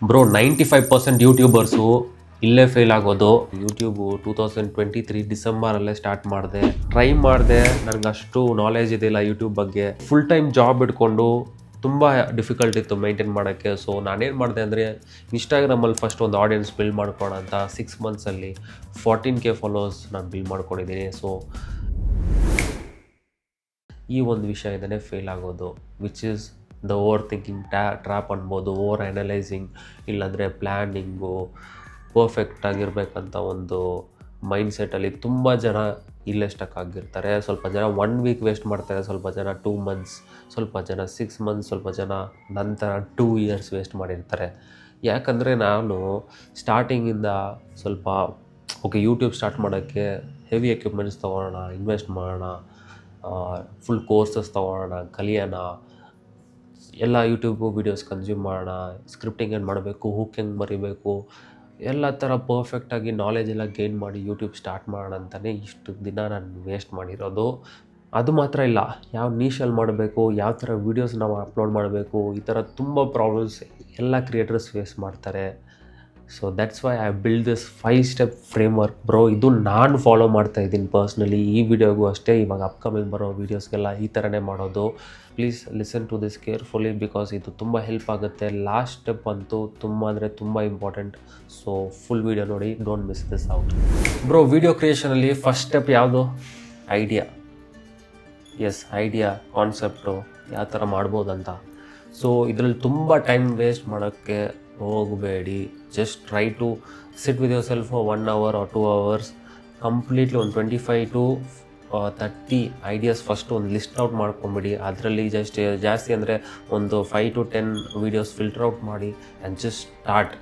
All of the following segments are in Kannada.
ಬ್ರೋ 95% ಯೂಟ್ಯೂಬರ್ಸು ಇಲ್ಲೇ ಫೇಲ್ ಆಗೋದು. ಯೂಟ್ಯೂಬು 2023 ಡಿಸೆಂಬರಲ್ಲೇ ಸ್ಟಾರ್ಟ್ ಮಾಡಿದೆ, ಟ್ರೈ ಮಾಡಿದೆ. ನನಗೆ ಅಷ್ಟು ನಾಲೆಜ್ ಇದೆಯಲ್ಲ ಯೂಟ್ಯೂಬ್ ಬಗ್ಗೆ. ಫುಲ್ ಟೈಮ್ ಜಾಬ್ ಇಟ್ಕೊಂಡು ತುಂಬ ಡಿಫಿಕಲ್ಟ್ ಇತ್ತು ಮೇಂಟೈನ್ ಮಾಡೋಕ್ಕೆ. ಸೊ ನಾನೇನು ಮಾಡಿದೆ ಅಂದರೆ ಇನ್ಸ್ಟಾಗ್ರಾಮಲ್ಲಿ ಫಸ್ಟ್ ಒಂದು ಆಡಿಯನ್ಸ್ ಬಿಲ್ಡ್ ಮಾಡ್ಕೊಳ್ಳೋ ಅಂತ 6 ಮಂತ್ಸಲ್ಲಿ 14K ಫಾಲೋವರ್ಸ್ ನಾನು ಬಿಲ್ಡ್ ಮಾಡ್ಕೊಂಡಿದ್ದೀನಿ. ಸೊ ಈ ಒಂದು ವಿಷಯದಿಂದನೇ ಫೇಲ್ ಆಗೋದು, which is the over thinking trap ಅನ್ಬೋದು. ಓವರ್ ಅನಲೈಸಿಂಗ್, ಇಲ್ಲಾಂದರೆ ಪ್ಲ್ಯಾನಿಂಗು ಪರ್ಫೆಕ್ಟ್ ಆಗಿರಬೇಕಂತ ಒಂದು ಮೈಂಡ್ಸೆಟ್ಟಲ್ಲಿ ತುಂಬ ಜನ ಇಲ್ಲೇ ಸ್ಟಕ್ ಆಗಿರ್ತಾರೆ. ಸ್ವಲ್ಪ ಜನ 1 ವೀಕ್ ವೇಸ್ಟ್ ಮಾಡ್ತಾರೆ, ಸ್ವಲ್ಪ ಜನ 2 ಮಂತ್ಸ್, ಸ್ವಲ್ಪ ಜನ 6 ಮಂತ್ಸ್, ಸ್ವಲ್ಪ ಜನ ನಂತರ 2 ಇಯರ್ಸ್ ವೇಸ್ಟ್ ಮಾಡಿರ್ತಾರೆ. ಯಾಕಂದರೆ ನಾನು ಸ್ಟಾರ್ಟಿಂಗಿಂದ ಸ್ವಲ್ಪ ಯೂಟ್ಯೂಬ್ ಸ್ಟಾರ್ಟ್ ಮಾಡೋಕ್ಕೆ ಹೆವಿ ಎಕ್ವಿಪ್ಮೆಂಟ್ಸ್ ತೊಗೊಳ್ಳೋಣ, ಇನ್ವೆಸ್ಟ್ ಮಾಡೋಣ, ಫುಲ್ ಕೋರ್ಸಸ್ ತೊಗೊಳ್ಳೋಣ, ಕಲಿಯೋಣ, ಎಲ್ಲ ಯೂಟ್ಯೂಬು ವೀಡಿಯೋಸ್ ಕನ್ಸ್ಯೂಮ್ ಮಾಡೋಣ, ಸ್ಕ್ರಿಪ್ಟಿಂಗ್ ಏನು ಮಾಡಬೇಕು, ಹುಕ್ ಹೆಂಗೆ ಬರೀಬೇಕು, ಎಲ್ಲ ಥರ ಪರ್ಫೆಕ್ಟಾಗಿ ನಾಲೆಜ್ ಎಲ್ಲ ಗೇನ್ ಮಾಡಿ ಯೂಟ್ಯೂಬ್ ಸ್ಟಾರ್ಟ್ ಮಾಡೋಣ ಅಂತಲೇ ಇಷ್ಟು ದಿನ ನಾನು ವೇಸ್ಟ್ ಮಾಡಿರೋದು. ಅದು ಮಾತ್ರ ಇಲ್ಲ, ಯಾವ ನೀಶಲ್ಲಿ ಮಾಡಬೇಕು, ಯಾವ ಥರ ವೀಡಿಯೋಸ್ ನಾವು ಅಪ್ಲೋಡ್ ಮಾಡಬೇಕು, ಈ ಥರ ತುಂಬ ಪ್ರಾಬ್ಲಮ್ಸ್ ಎಲ್ಲ ಕ್ರಿಯೇಟರ್ಸ್ ಫೇಸ್ ಮಾಡ್ತಾರೆ. So that's why I build this 5 step framework bro. ಇದು ನಾನು ಫಾಲೋ ಮಾಡ್ತಾ ಇದ್ದೀನಿ ಪರ್ಸ್ನಲಿ. ಈ ವಿಡಿಯೋಗೂ ಅಷ್ಟೇ, ಇವಾಗ ಅಪ್ಕಮಿಂಗ್ ಬರೋ ವೀಡಿಯೋಸ್ಗೆಲ್ಲ ಈ ಥರನೇ ಮಾಡೋದು. Please listen to this carefully, because ಇದು ತುಂಬ ಹೆಲ್ಪ್ ಆಗುತ್ತೆ. ಲಾಸ್ಟ್ ಸ್ಟೆಪ್ ಅಂತೂ ತುಂಬ ಅಂದರೆ ತುಂಬ ಇಂಪಾರ್ಟೆಂಟ್. ಸೊ ಫುಲ್ ವೀಡಿಯೋ ನೋಡಿ, don't miss this out bro. Video ಕ್ರಿಯೇಷನಲ್ಲಿ ಫಸ್ಟ್ ಸ್ಟೆಪ್ ಯಾವುದು? ಐಡಿಯಾ. ಎಸ್, ಐಡಿಯಾ, ಕಾನ್ಸೆಪ್ಟು ಯಾವ ಥರ ಮಾಡ್ಬೋದಂತ. ಸೊ ಇದರಲ್ಲಿ ತುಂಬ ಟೈಮ್ ವೇಸ್ಟ್ ಮಾಡೋಕ್ಕೆ ಹೋಗಬೇಡಿ. Just try to sit with yourself 1 hour or 2 hours, completely ಒಂದು 25 to 30 ಐಡಿಯಾಸ್ ಫಸ್ಟ್ ಒಂದು ಲಿಸ್ಟ್ ಔಟ್ ಮಾಡ್ಕೊಂಬಿಡಿ. ಅದರಲ್ಲಿ ಜಾಸ್ತಿ ಅಂದರೆ ಒಂದು 5 to 10 ವೀಡಿಯೋಸ್ ಫಿಲ್ಟರ್ ಔಟ್ ಮಾಡಿ and just start.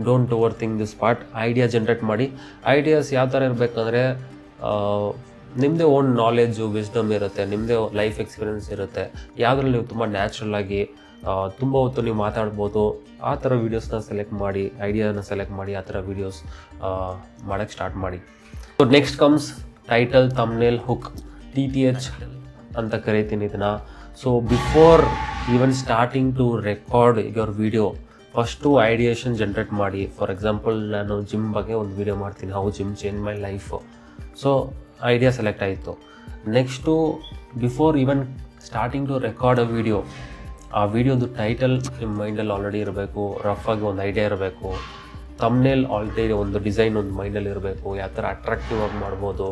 Don't over think this part. Idea generate ಮಾಡಿ. ಐಡಿಯಾಸ್ ಯಾವ ಥರ ಇರಬೇಕಂದ್ರೆ, ನಿಮ್ಮದೇ ಓನ್ ನಾಲೆಜು, ವಿಸ್ಡಮ್ ಇರುತ್ತೆ, ನಿಮ್ಮದೇ ಲೈಫ್ ಎಕ್ಸ್ಪೀರಿಯೆನ್ಸ್ ಇರುತ್ತೆ. ಯಾವುದ್ರಲ್ಲಿ ನೀವು ತುಂಬ ನ್ಯಾಚುರಲ್ಲಾಗಿ ತುಂಬ ಹೊತ್ತು ನೀವು ಮಾತಾಡ್ಬೋದು, ಆ ಥರ ವೀಡಿಯೋಸ್ನ ಸೆಲೆಕ್ಟ್ ಮಾಡಿ, ಐಡಿಯಾನ ಸೆಲೆಕ್ಟ್ ಮಾಡಿ, ಆ ಥರ ವೀಡಿಯೋಸ್ ಮಾಡೋಕ್ಕೆ ಸ್ಟಾರ್ಟ್ ಮಾಡಿ. So next comes title, thumbnail, hook, TTH ಅಂತ ಕರಿತೀನಿ ಇದನ್ನು. So before even starting to record your video, first ideation generate ಮಾಡಿ. ಫಾರ್ ಎಕ್ಸಾಂಪಲ್, ನಾನು ಜಿಮ್ ಬಗ್ಗೆ ಒಂದು ವಿಡಿಯೋ ಮಾಡ್ತೀನಿ, how gym change my life. So idea select ಆಯಿತು. Next, before even starting to record a video, ಆ ವಿಡಿಯೋದು ಟೈಟಲ್ ನಿಮ್ಮ ಮೈಂಡಲ್ಲಿ ಆಲ್ರೆಡಿ ಇರಬೇಕು, ರಫ್ ಆಗಿ ಒಂದು ಐಡಿಯಾ ಇರಬೇಕು. ಥಂಬ್ನೇಲ್ ಆಲ್ರೆಡಿ ಒಂದು ಡಿಸೈನ್ ಒಂದು ಮೈಂಡಲ್ಲಿ ಇರಬೇಕು, ಯಾವ ಥರ ಅಟ್ರಾಕ್ಟಿವ್ ಆಗಿ ಮಾಡ್ಬೋದು,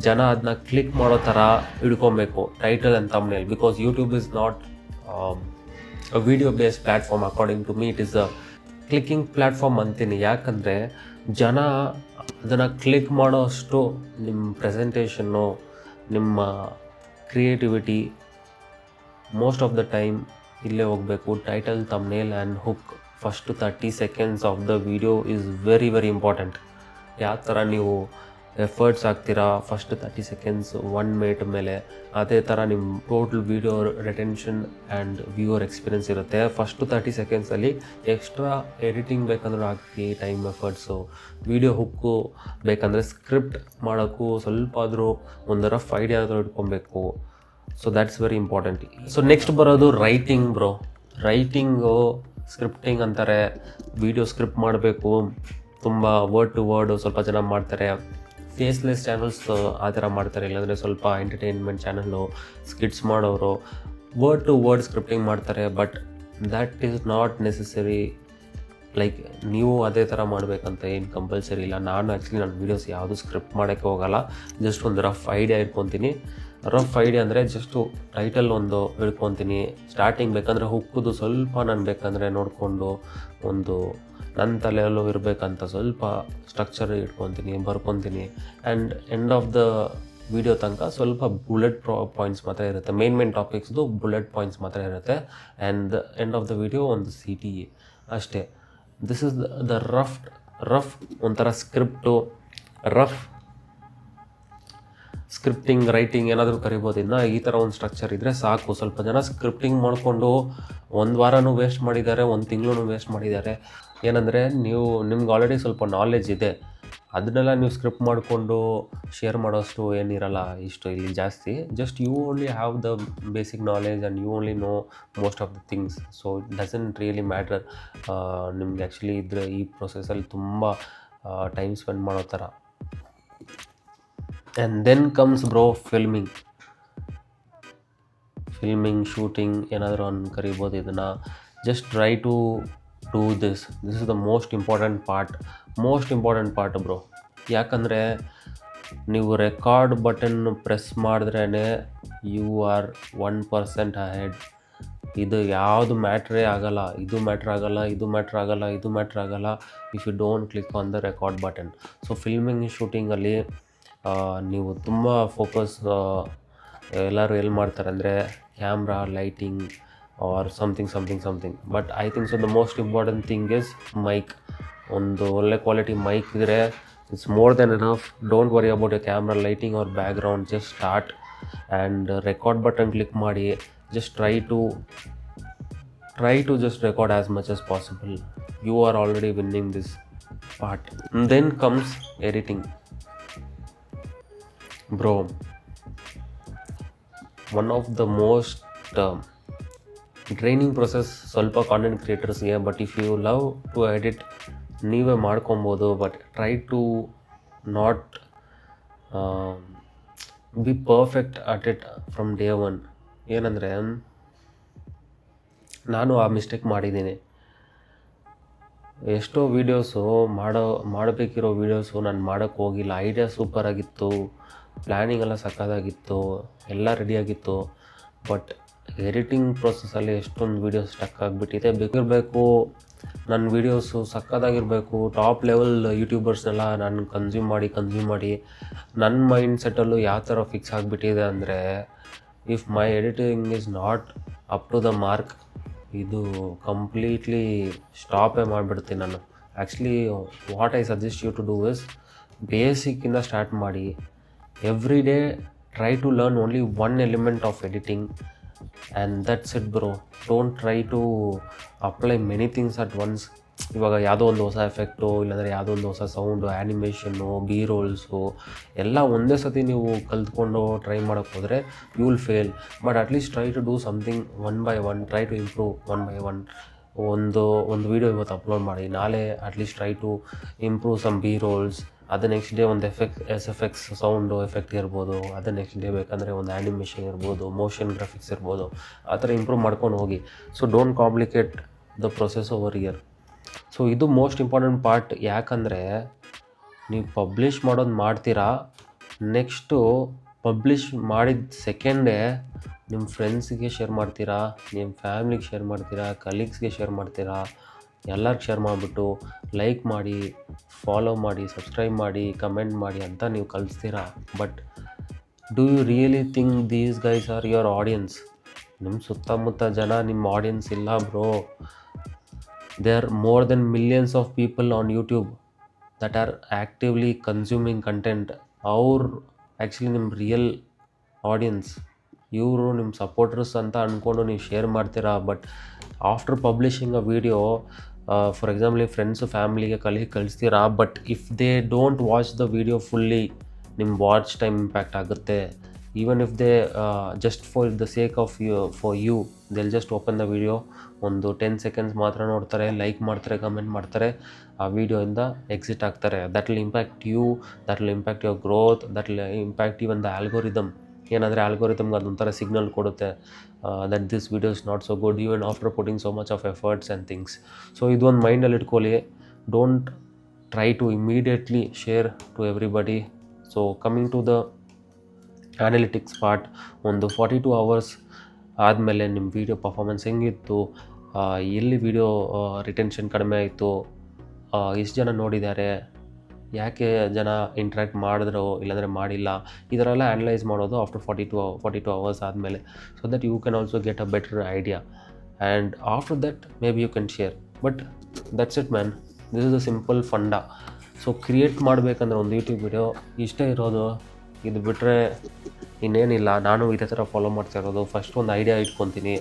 ಜನ ಅದನ್ನ ಕ್ಲಿಕ್ ಮಾಡೋ ಥರ ಇಡ್ಕೊಬೇಕು title and thumbnail. Because YouTube is not a video based platform. According to me it is a clicking platform ಅಂತೀನಿ. ಯಾಕಂದರೆ ಜನ ಅದನ್ನು ಕ್ಲಿಕ್ ಮಾಡೋ ಅಷ್ಟು ನಿಮ್ಮ ಪ್ರೆಸೆಂಟೇಷನ್ನು, ನಿಮ್ಮ creativity most of the time ಇಲ್ಲೇ ಹೋಗಬೇಕು. Title, thumbnail and hook first 30 seconds of the video is very very important. ಯಾವ ಥರ ನೀವು ಎಫರ್ಟ್ಸ್ ಹಾಕ್ತೀರಾ ಫಸ್ಟ್ 30 seconds 1 minute ಮೇಲೆ, ಅದೇ ಥರ ನಿಮ್ಮ total video retention and viewer experience ಇರುತ್ತೆ. ಫಸ್ಟು 30 secondsಲ್ಲಿ ಎಕ್ಸ್ಟ್ರಾ ಎಡಿಟಿಂಗ್ ಬೇಕಂದ್ರೆ ಹಾಕಿ, ಟೈಮ್ ಎಫರ್ಟ್ಸು, ವೀಡಿಯೋ ಹುಕ್ಕು ಬೇಕಂದರೆ ಸ್ಕ್ರಿಪ್ಟ್ ಮಾಡೋಕ್ಕೂ ಸ್ವಲ್ಪ ಆದರೂ ಒಂದು ರಫ್ ಐಡಿಯಾ ಆದರೂ ಇಟ್ಕೊಬೇಕು. So that's very important. So next ಬರೋದು ರೈಟಿಂಗ್ ಬ್ರೋ. ರೈಟಿಂಗು ಸ್ಕ್ರಿಪ್ಟಿಂಗ್ ಅಂತಾರೆ. ವೀಡಿಯೋ ಸ್ಕ್ರಿಪ್ಟ್ ಮಾಡಬೇಕು, ತುಂಬ ವರ್ಡ್ ಟು ವರ್ಡು ಸ್ವಲ್ಪ ಜನ ಮಾಡ್ತಾರೆ. ಫೇಸ್ಲೆಸ್ ಚಾನಲ್ಸ್ ಆ ಥರ ಮಾಡ್ತಾರೆ, ಇಲ್ಲಾಂದರೆ ಸ್ವಲ್ಪ ಎಂಟರ್ಟೈನ್ಮೆಂಟ್ ಚಾನಲ್ಲು, ಸ್ಕಿಟ್ಸ್ ಮಾಡೋರು ವರ್ಡ್ ಟು ವರ್ಡ್ ಸ್ಕ್ರಿಪ್ಟಿಂಗ್ ಮಾಡ್ತಾರೆ. But that is not necessary. Like ನೀವು ಅದೇ ಥರ ಮಾಡಬೇಕಂತ ಏನು ಕಂಪಲ್ಸರಿ ಇಲ್ಲ. ನಾನು ಆ್ಯಕ್ಚುಲಿ ನನ್ನ ವೀಡಿಯೋಸ್ ಯಾವುದು ಸ್ಕ್ರಿಪ್ಟ್ ಮಾಡೋಕ್ಕೆ ಹೋಗಲ್ಲ, ಜಸ್ಟ್ ಒಂದು ರಫ್ ಐಡಿಯಾ ಇಟ್ಕೊತೀನಿ. ರಫ್ ಐಡಿಯಾ ಅಂದರೆ ಜಸ್ಟು ಟೈಟಲ್ ಒಂದು ಇಟ್ಕೊತೀನಿ. ಸ್ಟಾರ್ಟಿಂಗ್ ಬೇಕಂದರೆ ಹುಕ್ಕುದು ಸ್ವಲ್ಪ ನಾನು ಬೇಕಂದರೆ ನೋಡಿಕೊಂಡು, ಒಂದು ನನ್ನ ತಲೆಯಲ್ಲೂ ಇರಬೇಕಂತ ಸ್ವಲ್ಪ ಸ್ಟ್ರಕ್ಚರ್ ಇಟ್ಕೊತೀನಿ, ಬರ್ಕೊತೀನಿ. And end of the video ತನಕ ಸ್ವಲ್ಪ ಬುಲೆಟ್ ಪಾಯಿಂಟ್ಸ್ ಮಾತ್ರ ಇರುತ್ತೆ. ಮೇನ್ ಟಾಪಿಕ್ಸ್ದು ಬುಲೆಟ್ ಪಾಯಿಂಟ್ಸ್ ಮಾತ್ರ ಇರುತ್ತೆ. And end of the video ಒಂದು CTA ಅಷ್ಟೇ. ದಿಸ್ ಇಸ್ ದ ರಫ್ ಒಂಥರ ಸ್ಕ್ರಿಪ್ಟು, ರಫ್ ಸ್ಕ್ರಿಪ್ಟಿಂಗ್, ರೈಟಿಂಗ್ ಏನಾದರೂ ಕರಿಬೋದು. ಇನ್ನು ಈ ಥರ ಒಂದು ಸ್ಟ್ರಕ್ಚರ್ ಇದ್ದರೆ ಸಾಕು. ಸ್ವಲ್ಪ ಜನ ಸ್ಕ್ರಿಪ್ಟಿಂಗ್ ಮಾಡಿಕೊಂಡು 1 ವಾರನೂ ವೇಸ್ಟ್ ಮಾಡಿದ್ದಾರೆ, 1 ತಿಂಗಳೂ ವೇಸ್ಟ್ ಮಾಡಿದ್ದಾರೆ. ಏನಂದರೆ ನಿಮ್ಗೆ ಆಲ್ರೆಡಿ ಸ್ವಲ್ಪ ನಾಲೆಜ್ ಇದೆ, ಅದನ್ನೆಲ್ಲ ನೀವು ಸ್ಕ್ರಿಪ್ಟ್ ಮಾಡಿಕೊಂಡು ಶೇರ್ ಮಾಡೋಷ್ಟು ಏನಿರಲ್ಲ ಇಷ್ಟು ಇಲ್ಲಿ ಜಾಸ್ತಿ. Just you only have the basic knowledge and you only know most of the things. So it doesn't really matter ನಿಮ್ಗೆ ಆ್ಯಕ್ಚುಲಿ ಇದ್ರೆ ಈ ಪ್ರೊಸೆಸಲ್ಲಿ ತುಂಬ ಟೈಮ್ ಸ್ಪೆಂಡ್ ಮಾಡೋ ಥರ. And then comes bro filming, shooting ಏನಾದರೂ ಕರಿಬೋದು ಇದನ್ನು. Just try to do this is the most important part bro. ಯಾಕಂದರೆ ನೀವು ರೆಕಾರ್ಡ್ ಬಟನ್ ಪ್ರೆಸ್ ಮಾಡಿದ್ರೇ ಯು ಆರ್ 1% ಅಹೆಡ್. ಇದು ಯಾವುದು ಮ್ಯಾಟ್ರೇ ಆಗಲ್ಲ, ಇದು ಮ್ಯಾಟ್ರ್ ಆಗಲ್ಲ if you don't click on the record button. So filming ಶೂಟಿಂಗಲ್ಲಿ ನೀವು ತುಂಬ ಫೋಕಸ್ ಎಲ್ಲರೂ ಎಲ್ಲಿ ಮಾಡ್ತಾರೆ ಅಂದರೆ camera, lighting or something. But I think so the most important thing is mic. ಒಂದು ಒಳ್ಳೆ ಕ್ವಾಲಿಟಿ ಮೈಕ್ ಇದ್ದರೆ it's more than enough. Don't worry about a camera, lighting or background. Just start and record button click ಮಾಡಿ. Just try to just record as much as possible. You are already winning this part. And then comes editing. Bro, one of the most draining process ಸ್ವಲ್ಪ ಕಾಂಟೆಂಟ್ ಕ್ರಿಯೇಟರ್ಸ್ಗೆ. But if you love to edit ನೀವೇ ಮಾಡ್ಕೊಬೋದು. But try to not be perfect at it from day one. ಏನಂದರೆ ನಾನು ಆ ಮಿಸ್ಟೇಕ್ ಮಾಡಿದ್ದೀನಿ. ಎಷ್ಟೋ ವೀಡಿಯೋಸು ಮಾಡಬೇಕಿರೋ ವೀಡಿಯೋಸು ನಾನು ಮಾಡೋಕ್ಕೆ ಹೋಗಿಲ್ಲ. ಐಡಿಯಾ ಸೂಪರಾಗಿತ್ತು, ಪ್ಲ್ಯಾನಿಂಗ್ ಎಲ್ಲ ಸಕ್ಕತ್ತಾಗಿತ್ತು, ಎಲ್ಲ ರೆಡಿಯಾಗಿತ್ತು. ಬಟ್ ಎಡಿಟಿಂಗ್ ಪ್ರೊಸೆಸಲ್ಲಿ ಎಷ್ಟೊಂದು ವೀಡಿಯೋಸ್ ಸ್ಟಕ್ ಆಗಿಬಿಟ್ಟಿದೆ. ಬೇಕಿರಬೇಕು ನನ್ನ ವೀಡಿಯೋಸು ಸಕ್ಕತ್ತಾಗಿರಬೇಕು, ಟಾಪ್ ಲೆವೆಲ್ ಯೂಟ್ಯೂಬರ್ಸ್ನೆಲ್ಲ ನಾನು ಕನ್ಸ್ಯೂಮ್ ಮಾಡಿ ನನ್ನ ಮೈಂಡ್ ಸೆಟ್ಟಲ್ಲೂ ಯಾವ ಥರ ಫಿಕ್ಸ್ ಆಗಿಬಿಟ್ಟಿದೆ ಅಂದರೆ, if my editing is not up to the mark, ಇದು ಕಂಪ್ಲೀಟ್ಲಿ ಸ್ಟಾಪೇ ಮಾಡಿಬಿಡ್ತೀನಿ ನಾನು. Actually what I suggest you to do is ಬೇಸಿಕ್ಕಿಂದ ಸ್ಟಾರ್ಟ್ ಮಾಡಿ. Every day try to learn only one element of editing and that's it bro. Don't try to apply many things at once. ಇವಾಗ ಯಾವುದೋ ಒಂದು ಹೊಸ ಎಫೆಕ್ಟು, ಇಲ್ಲಾಂದರೆ ಯಾವುದೋ ಒಂದು ಹೊಸ ಸೌಂಡು, ಆ್ಯನಿಮೇಷನ್ನು, ಬಿ ರೋಲ್ಸು ಎಲ್ಲ ಒಂದೇ ಸತಿ ನೀವು ಕಲ್ತ್ಕೊಂಡು ಟ್ರೈ ಮಾಡೋಕ್ಕೆ ಹೋದರೆ you will fail. But at least try to do something one by one. Try to improve one by one. ಒಂದು ವೀಡಿಯೋ ಇವತ್ತು ಅಪ್ಲೋಡ್ ಮಾಡಿ, ನಾಳೆ at least try to improve some B rolls. ಅದು ನೆಕ್ಸ್ಟ್ ಡೇ ಒಂದು ಎಫೆಕ್ಟ್ಸ್ ಸೌಂಡು ಎಫೆಕ್ಟ್ ಇರ್ಬೋದು. ಅದು ನೆಕ್ಸ್ಟ್ ಡೇ ಬೇಕಂದರೆ ಒಂದು ಆ್ಯನಿಮೇಷನ್ ಇರ್ಬೋದು, ಮೋಷನ್ ಗ್ರಾಫಿಕ್ಸ್ ಇರ್ಬೋದು. ಆ ಥರ ಇಂಪ್ರೂವ್ ಮಾಡ್ಕೊಂಡು ಹೋಗಿ. So don't complicate the process over year. So ಇದು ಮೋಸ್ಟ್ ಇಂಪಾರ್ಟೆಂಟ್ ಪಾರ್ಟ್. ಯಾಕಂದರೆ ನೀವು ಪಬ್ಲಿಷ್ ಮಾಡೋದು ಮಾಡ್ತೀರಾ, ನೆಕ್ಸ್ಟು ಪಬ್ಲಿಷ್ ಮಾಡಿದ ಸೆಕೆಂಡೇ ನಿಮ್ಮ ಫ್ರೆಂಡ್ಸಿಗೆ ಶೇರ್ ಮಾಡ್ತೀರಾ, ನಿಮ್ಮ ಫ್ಯಾಮ್ಲಿಗೆ ಶೇರ್ ಮಾಡ್ತೀರಾ, ಕಲೀಗ್ಸ್ಗೆ ಶೇರ್ ಮಾಡ್ತೀರಾ. ಎಲ್ಲರಿಗೆ ಶೇರ್ ಮಾಡಿಬಿಟ್ಟು ಲೈಕ್ ಮಾಡಿ, ಫಾಲೋ ಮಾಡಿ, ಸಬ್ಸ್ಕ್ರೈಬ್ ಮಾಡಿ, ಕಮೆಂಟ್ ಮಾಡಿ ಅಂತ ನೀವು ಕಳಿಸ್ತೀರಾ. But do you really think these guys are your audience? ನಿಮ್ಮ ಸುತ್ತಮುತ್ತ ಜನ ನಿಮ್ಮ ಆಡಿಯನ್ಸ್ ಇಲ್ಲ bro. There are more than millions of people on YouTube that are actively consuming content. ಅವ್ರು ಆ್ಯಕ್ಚುಲಿ ನಿಮ್ಮ ರಿಯಲ್ ಆಡಿಯನ್ಸ್. ಇವರು ನಿಮ್ಮ ಸಪೋರ್ಟರ್ಸ್ ಅಂತ ಅಂದ್ಕೊಂಡು ನೀವು ಶೇರ್ ಮಾಡ್ತೀರಾ. But after publishing a video, for example ಈ ಫ್ರೆಂಡ್ಸು ಫ್ಯಾಮ್ಲಿಗೆ ಕಳಿಸ್ತೀರಾ. But if they don't watch the video fully, ನಿಮ್ಮ ವಾಚ್ ಟೈಮ್ ಇಂಪ್ಯಾಕ್ಟ್ ಆಗುತ್ತೆ. Even if they just for the sake of you they'll just open the video, ಒಂದು 10 ಸೆಕೆಂಡ್ಸ್ ಮಾತ್ರ ನೋಡ್ತಾರೆ, ಲೈಕ್ ಮಾಡ್ತಾರೆ, ಕಮೆಂಟ್ ಮಾಡ್ತಾರೆ, ಆ ವಿಡಿಯೋಯಿಂದ ಎಕ್ಸಿಟ್ ಆಗ್ತಾರೆ. That will impact you, that will impact your growth, that will impact even the algorithm. ಏನಂದರೆ ಆಲ್ಗೋರಿದಮ್ಗೆ ಅದೊಂಥರ ಸಿಗ್ನಲ್ ಕೊಡುತ್ತೆ that this video is not so good even after putting so much of efforts and things. So ಇದೊಂದು ಮೈಂಡಲ್ಲಿ ಇಟ್ಕೊಳ್ಳಿ. Don't try to immediately share to everybody. So coming to the analytics part, ಒಂದು 42 hours ಆದಮೇಲೆ ನಿಮ್ಮ ವೀಡಿಯೋ ಪರ್ಫಾರ್ಮೆನ್ಸ್ ಹೆಂಗಿತ್ತು, ಎಲ್ಲಿ ವೀಡಿಯೋ ರಿಟೆನ್ಷನ್ ಕಡಿಮೆ ಆಯಿತು, ಎಷ್ಟು ಜನ ನೋಡಿದ್ದಾರೆ, ಯಾಕೆ ಜನ ಇಂಟ್ರ್ಯಾಕ್ಟ್ ಮಾಡಿದ್ರು ಇಲ್ಲಾಂದರೆ ಮಾಡಿಲ್ಲ, ಇದರೆಲ್ಲ ಅನಲೈಸ್ ಮಾಡೋದು ಆಫ್ಟರ್ 42 hours ಆದಮೇಲೆ. So that you can also get a better idea and after that may be you can share. But that's it man, this is the simple funda. So create ಮಾಡಬೇಕಂದ್ರೆ ಒಂದು ಯೂಟ್ಯೂಬ್ ವಿಡಿಯೋ ಇಷ್ಟೇ ಇರೋದು. ಇದು ಬಿಟ್ಟರೆ ಇನ್ನೇನಿಲ್ಲ. ನಾನು ಇದೇ ಥರ ಫಾಲೋ ಮಾಡ್ತಾ ಇರೋದು. ಫಸ್ಟ್ ಒಂದು ಐಡಿಯಾ ಇಟ್ಕೊತೀನಿ,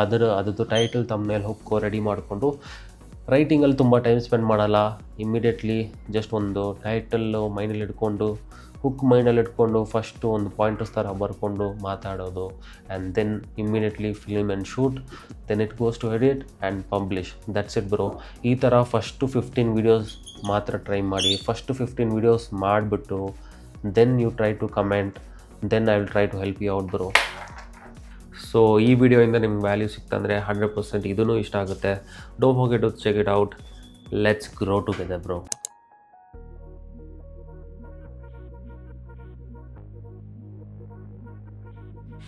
ಅದ್ರದ್ದು ಟೈಟಲ್ ತಮ್ಮನೇಲಿ ಹುಕ್ಕು ರೆಡಿ ಮಾಡಿಕೊಂಡು ರೈಟಿಂಗಲ್ಲಿ ತುಂಬ ಟೈಮ್ ಸ್ಪೆಂಡ್ ಮಾಡಲ್ಲ. ಇಮ್ಮಿಡಿಯೇಟ್ಲಿ ಜಸ್ಟ್ ಒಂದು ಟೈಟಲ್ಲು ಮೈಂಡಲ್ಲಿ ಇಟ್ಕೊಂಡು, ಹುಕ್ ಮೈಂಡಲ್ಲಿ ಇಟ್ಕೊಂಡು ಫಸ್ಟು ಒಂದು ಪಾಯಿಂಟರ್ಸ್ ಥರ ಬರ್ಕೊಂಡು ಮಾತಾಡೋದು, and then immediately film and shoot, then it goes to edit and publish. That's it bro. ಈ ಥರ ಫಸ್ಟು 15 ವೀಡಿಯೋಸ್ ಮಾತ್ರ ಟ್ರೈ ಮಾಡಿ. ಫಸ್ಟು 15 ವೀಡಿಯೋಸ್ ಮಾಡಿಬಿಟ್ಟು then you try to comment, then I will try to help you out bro. So ಈ ವಿಡಿಯೋಯಿಂದ ನಿಮ್ಗೆ ವ್ಯಾಲ್ಯೂ ಸಿಕ್ತಂದರೆ 100% ಇದೂ ಇಷ್ಟ ಆಗುತ್ತೆ. Don't forget to check it out. Let's grow together bro.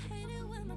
Hate it when my